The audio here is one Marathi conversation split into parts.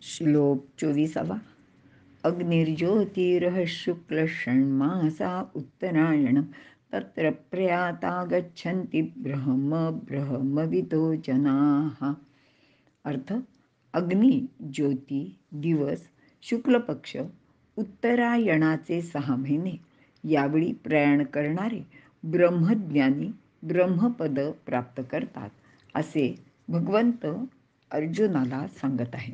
श्लोक 24. अग्निर्ज्योतिरः शुक्ल षण्मासा उत्तरायण तत्र प्रयाता गच्छन्ति ब्रह्मविदो जनाः. अर्थ: अग्नी, ज्योती, दिवस, शुक्ल पक्ष, उत्तरायणाचे 6 महिने यावेळी प्रयाण करणारे ब्रह्मज्ञानी ब्रह्मपद प्राप्त करतात, असे भगवंत अर्जुनाला सांगत आहे.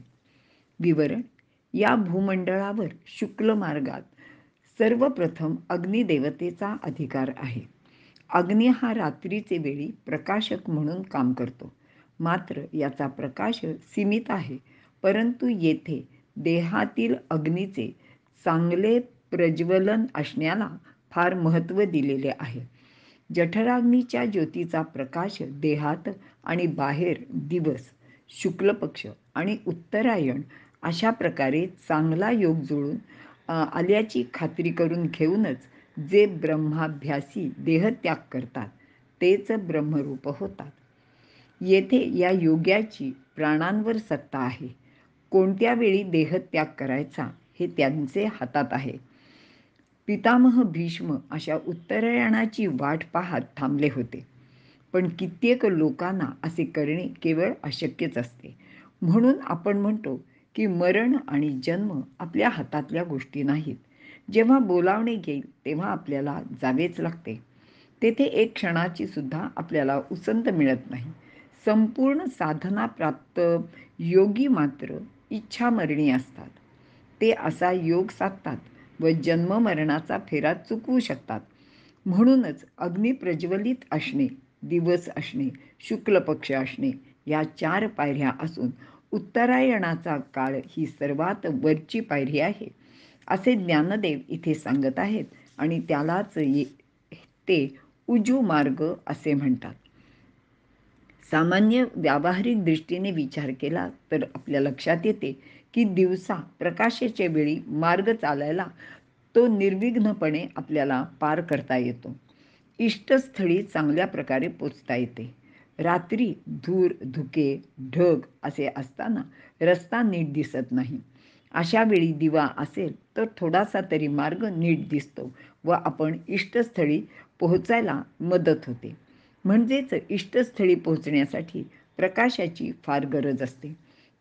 विवरण: या भूमंडळावर शुक्ल मार्गात सर्वप्रथम अग्निदेवतेचा अधिकार आहे. अग्नी हा रात्रीचे वेळी प्रकाशक म्हणून काम करतो. मात्र याचा प्रकाश सीमित आहे. परंतु येथे देहातील अग्नीचे चांगले प्रज्वलन असण्याला फार महत्त्व दिलेले आहे. जठराग्नीच्या ज्योतीचा प्रकाश देहात आणि बाहेर दिवस, शुक्ल पक्ष आणि उत्तरायण अशा प्रकारे चांगला योग जुळून आल्याची खात्री करून घेऊनच जे ब्रह्माभ्यासी देहत्याग करतात तेच ब्रह्मरूप होतात. येथे या योग्याची प्राणांवर सत्ता आहे. कोणत्या वेळी देहत्याग करायचा हे त्यांचे हातात आहे. पितामह भीष्म अशा उत्तरायणाची वाट पाहत थांबले होते. पण कित्येक लोकांना असे करणे केवळ अशक्यच असते. म्हणून आपण म्हणतो की मरण आणि जन्म आपल्या हातातल्या गोष्टी नाहीत. जेव्हा बोलावणे येईल तेव्हा आपल्याला जावेच लागते. तेथे एक क्षणाची सुद्धा आपल्याला उसंत मिळत नाही. संपूर्ण साधना प्राप्त योगी मात्र इच्छामरणी असतात. ते असा योग साधतात व जन्ममरणाचा फेरा चुकवू शकतात. म्हणूनच अग्नी प्रज्वलित असणे, दिवस असणे, शुक्ल पक्ष असणे या 4 पायऱ्या असून उत्तरायणाचा काळ ही सर्वात वरची पायरी आहे, असे ज्ञानदेव इथे सांगत आहेत. आणि त्यालाच ते उजू मार्ग असे म्हणतात. सामान्य व्यावहारिक दृष्टीने विचार केला तर आपल्या लक्षात येते की दिवसा प्रकाशाच्या वेळी मार्ग चालायला तो निर्विघ्नपणे आपल्याला पार करता येतो. इष्टस्थळी चांगल्या प्रकारे पोचता येते. रात्री धूर, धुके, ढग असे असताना रस्ता नीट दिसत नाही. अशा वेळी दिवा असेल तर थोडासा तरी मार्ग नीट दिसतो व आपण इष्टस्थळी पोहोचायला मदत होते. म्हणजेच इष्टस्थळी पोहोचण्यासाठी प्रकाशाची फार गरज असते.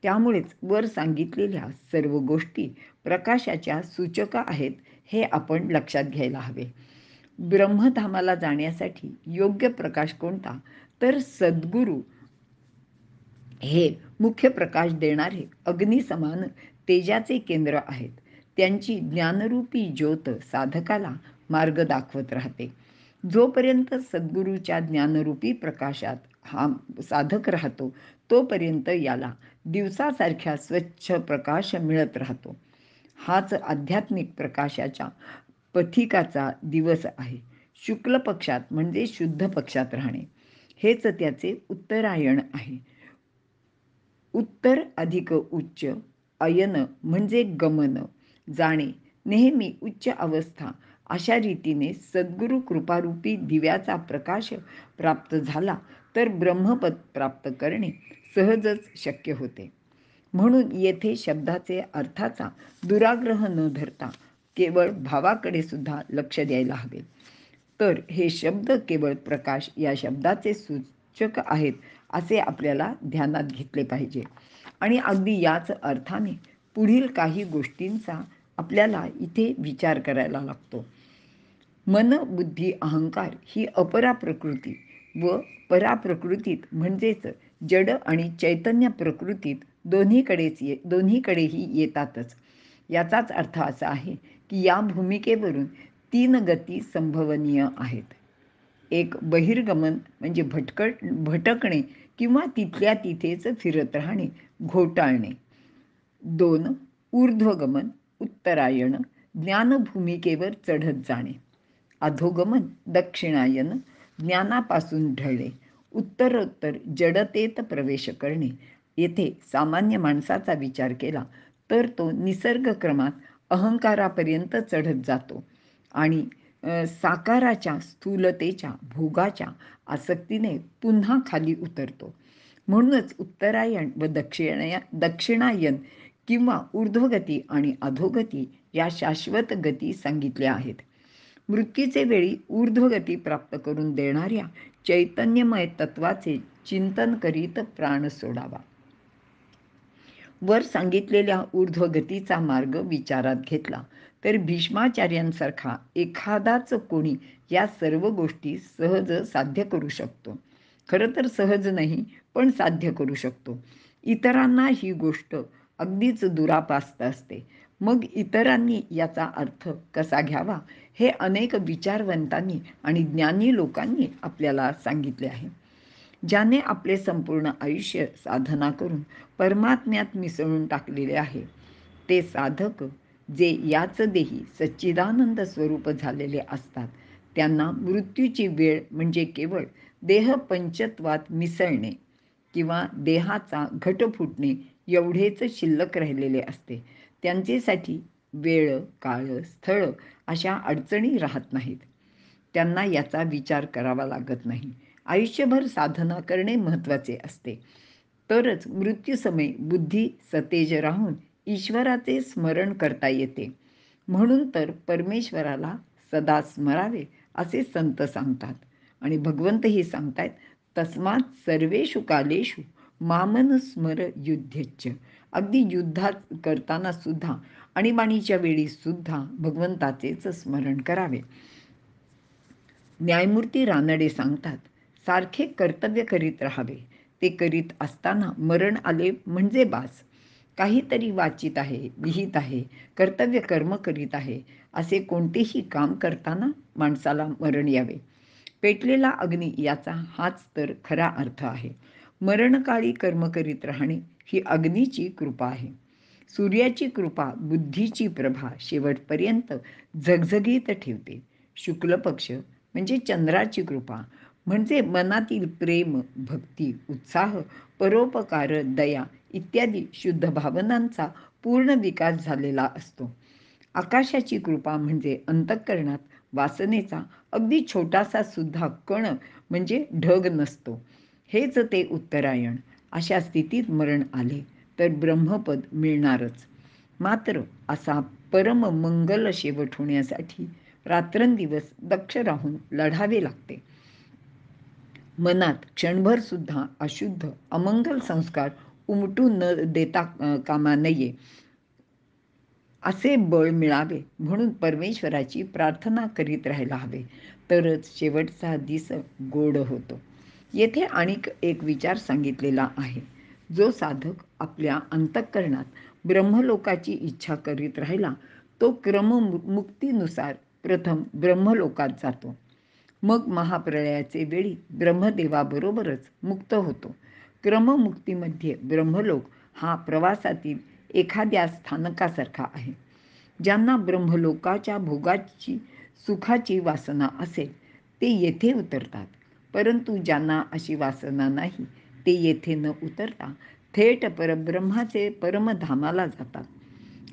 त्यामुळेच वर सांगितलेल्या सर्व गोष्टी प्रकाशाच्या सूचक आहेत हे आपण लक्षात घ्यायला हवे. ब्रह्मधामाला जाण्यासाठी योग्य प्रकाश कोणता? तर सद्गुरू हे मुख्य प्रकाश देणारे अग्निसमान तेजाचे केंद्र आहेत. त्यांची ज्ञानरूपी ज्योत साधकाला मार्ग दाखवत राहते. जोपर्यंत सद्गुरूच्या ज्ञानरूपी प्रकाशात हा साधक राहतो तोपर्यंत याला दिवसासारख्या स्वच्छ प्रकाश मिळत राहतो. हाच आध्यात्मिक प्रकाशाच्या पथिकाचा दिवस आहे. शुक्ल पक्षात म्हणजे शुद्ध पक्षात राहणे हेच त्याचे उत्तरायण आहे. उत्तर अधिक उच्च, अयन म्हणजे गमन, जाणे, नेहमी उच्च अवस्था अशा रीतीने सद्गुरू कृपारूपी दिव्याचा प्रकाश प्राप्त झाला तर ब्रह्मपद प्राप्त करणे सहजच शक्य होते. म्हणून येथे शब्दाचे अर्थाचा दुराग्रह न धरता केवळ भावाकडे सुद्धा लक्ष द्यायला हवे. तर हे शब्द केवळ प्रकाश या शब्दाचे सूचक आहेत असे आपल्याला ध्यानात घेतले पाहिजे. आणि अगदी याच अर्थाने पुढील काही गोष्टींचा आपल्याला इथे विचार करायला लागतो. मन, बुद्धी, अहंकार ही अपरा प्रकृती व पराप्रकृतीत म्हणजेच जड आणि चैतन्य प्रकृतीत दोन्हीकडेही येतातच. याचाच अर्थ असा आहे की या भूमिकेवरून 3 गती संभवनीय आहेत. एक बहिर्गमन म्हणजे भटकणे किंवा तिथल्या तिथेच फिरत राहणे, घोटाळणे. 2 ऊर्ध्वगमन उत्तरायण ज्ञानभूमिकेवर चढत जाणे. अधोगमन दक्षिणायन ज्ञानापासून ढळणे, उत्तरोत्तर जडतेत प्रवेश करणे. येथे सामान्य माणसाचा विचार केला तर तो निसर्गक्रमात अहंकारापर्यंत चढत जातो आणि साकाराच्या स्थूलतेच्या भोगाच्या आसक्तीने पुन्हा खाली उतरतो. म्हणूनच उत्तरायण व दक्षिणायन किंवा ऊर्ध्वगती आणि अधोगती या शाश्वत गती सांगितल्या आहेत. मृत्यूचे वेळी ऊर्ध्वगती प्राप्त करून देणाऱ्या चैतन्यमय तत्वाचे चिंतन करीत प्राण सोडावा. वर सांगितलेल्या ऊर्ध्वगतीचा मार्ग विचारात घेतला तर भीष्माचार्यांसारखा एखादाच कोणी या सर्व गोष्टी सहज साध्य करू शकतो. खरं तर सहज नाही, पण साध्य करू शकतो. इतरांना ही गोष्ट अगदीच दुरापास्त असते. मग इतरांनी याचा अर्थ कसा घ्यावा हे अनेक विचारवंतांनी आणि ज्ञानी लोकांनी आपल्याला सांगितले आहे. ज्याने आपले संपूर्ण आयुष्य साधना करून परमात्म्यात मिसळून टाकलेले आहे, ते साधक जे याच देही सच्चिदानंद स्वरूप झालेले असतात, त्यांना मृत्यूची वेळ म्हणजे केवळ देह पंचत्वात मिसळणे किंवा देहाचा घट फुटणे एवढेच शिल्लक राहिलेले असते. त्यांचेसाठी वेळ, काळ, स्थळ अशा अडचणी राहत नाहीत. त्यांना याचा विचार करावा लागत नाही. आयुष्यभर साधना करणे महत्त्वाचे असते. तरच मृत्यूसमयी बुद्धी सतेज राहून ईश्वराचे स्मरण करता येते. म्हणून तर परमेश्वराला सदा स्मरावे असे संत सांगतात. आणि भगवंतही सांगतायत, तस्मात सर्वेषु कालेषु मामन स्मर युद्धेच्च. अगदी युद्धात करताना सुद्धा आणीबाणीच्या वेळी सुद्धा भगवंताचेच स्मरण करावे. न्यायमूर्ती रानडे सांगतात, सारखे कर्तव्य करीत राहावे. ते करीत असताना मरण आले म्हणजे बास. काहीतरी वाचित आहे, लिहित आहे, कर्तव्य कर्म करीत आहे, असे कोणतेही काम करताना माणसाला मरण यावे. पेटलेला अग्नी याचा हाच तर खरा अर्थ आहे. मरणकाळी कर्म करीत राहणे ही अग्नीची कृपा आहे. सूर्याची कृपा बुद्धीची प्रभा शेवटपर्यंत झगझगीत ठेवते. शुक्ल पक्ष म्हणजे चंद्राची कृपा म्हणजे मनातील प्रेम, भक्ती, उत्साह, परोपकार, दया इत्यादी शुद्ध भावनांचा पूर्ण विकास झालेला असतो. आकाशाची कृपा म्हणजे अंतःकरणात वासनेचा अगदी छोटासा सुद्धा कण म्हणजे ढग नसतो. हेच ते उत्तरायण. अशा स्थितीत मरण आले तर ब्रह्मपद मिळणारच. मात्र असा परम मंगल शेवट होण्यासाठी रात्रंदिवस दक्ष राहून लढावे लागते. मनात क्षणभर सुद्धा अशुद्ध अमंगल संस्कार उमटू न देता कामा नये असे बळ मिळावे म्हणून परमेश्वराची प्रार्थना करीत राहायला हवे. तरच शेवटचा दिस गोड होतो. येथे आणिक एक विचार सांगितलेला आहे. जो साधक आपल्या अंतःकरणात ब्रह्मलोकाची इच्छा करीत राहिला तो क्रममुक्तीनुसार प्रथम ब्रह्मलोकात जातो. मग महाप्रलयाचे वेळी ब्रह्मदेवाबरोबरच मुक्त होतो. क्रममुक्तीमध्ये ब्रह्मलोक हा प्रवासातील एखाद्या स्थानकासारखा आहे. ज्यांना ब्रह्मलोकाच्या भोगाची सुखाची वासना असेल ते येथे उतरतात. परंतु ज्यांना अशी वासना नाही ते येथे न उतरता थेट परब्रह्माचे परमधामाला जातात.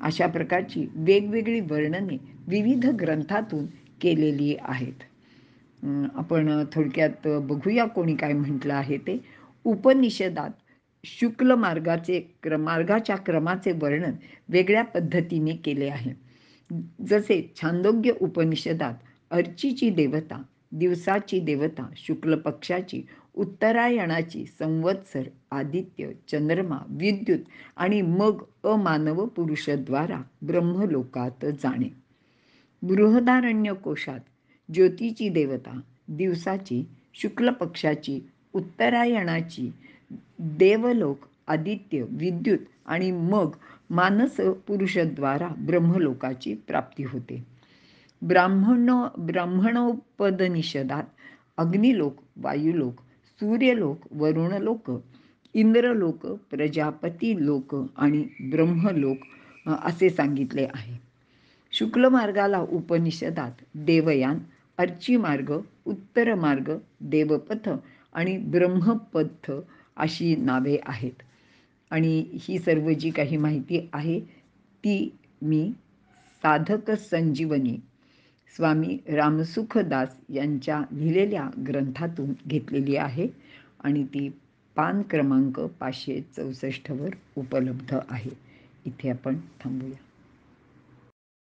अशा प्रकारची वेगवेगळी वर्णने विविध ग्रंथातून केलेली आहेत. आपण थोडक्यात बघूया कोणी काय म्हटलं आहे ते. उपनिषदात शुक्ल मार्गाच्या क्रमाचे वर्णन वेगळ्या पद्धतीने केले आहे. जसे छांदोग्य उपनिषदात अर्चीची देवता, दिवसाची देवता, शुक्ल पक्षाची, उत्तरायणाची, संवत्सर, आदित्य, चंद्रमा, विद्युत आणि मग अमानव पुरुषद्वारा ब्रह्मलोकात जाणे. बृहदारण्य कोशात ज्योतीची देवता, दिवसाची, शुक्ल पक्षाची, उत्तरायणाची, देवलोक, आदित्य, विद्युत आणि मग मानस पुरुषद्वारा ब्रह्मलोकाची प्राप्ती होते. ब्राह्मणोपनिषदात अग्निलोक, वायुलोक, सूर्यलोक, वरुणलोक, इंद्रलोक, प्रजापती लोक आणि ब्रह्मलोक असे सांगितले आहे. शुक्ल मार्गाला उपनिषदात देवयान, अर्ची मार्ग, उत्तर मार्ग, देवपथ आणि ब्रह्मपथ अशी नावे आहेत. आणि ही सर्व जी काही माहिती आहे ती मी साधक संजीवनी स्वामी रामसुखदास यांच्या लिहिलेल्या ग्रंथातून घेतलेली आहे आणि ती पान क्रमांक 564 वर उपलब्ध आहे. इथे आपण थांबूया.